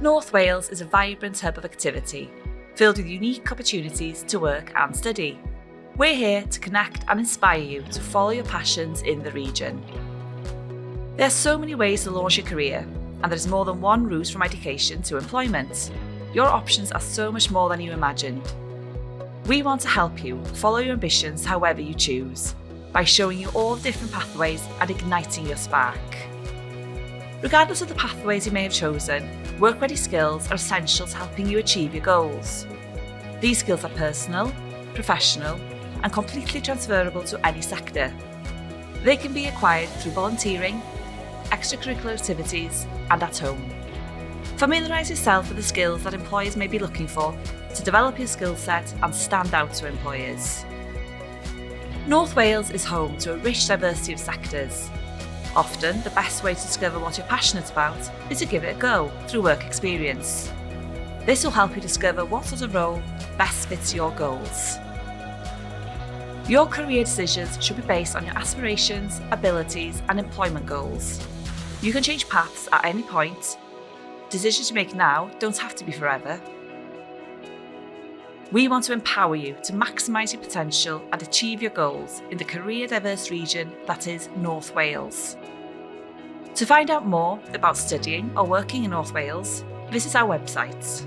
North Wales is a vibrant hub of activity, filled with unique opportunities to work and study. We're here to connect and inspire you to follow your passions in the region. There are so many ways to launch your career, and there's more than one route from education to employment. Your options are so much more than you imagined. We want to help you follow your ambitions however you choose, by showing you all the different pathways and igniting your spark. Regardless of the pathways you may have chosen, work-ready skills are essential to helping you achieve your goals. These skills are personal, professional, and completely transferable to any sector. They can be acquired through volunteering, extracurricular activities, and at home. Familiarise yourself with the skills that employers may be looking for to develop your skill set and stand out to employers. North Wales is home to a rich diversity of sectors. Often, the best way to discover what you're passionate about is to give it a go through work experience. This will help you discover what sort of role best fits your goals. Your career decisions should be based on your aspirations, abilities, and employment goals. You can change paths at any point. Decisions you make now don't have to be forever. We want to empower you to maximise your potential and achieve your goals in the career-diverse region that is North Wales. To find out more about studying or working in North Wales, visit our website.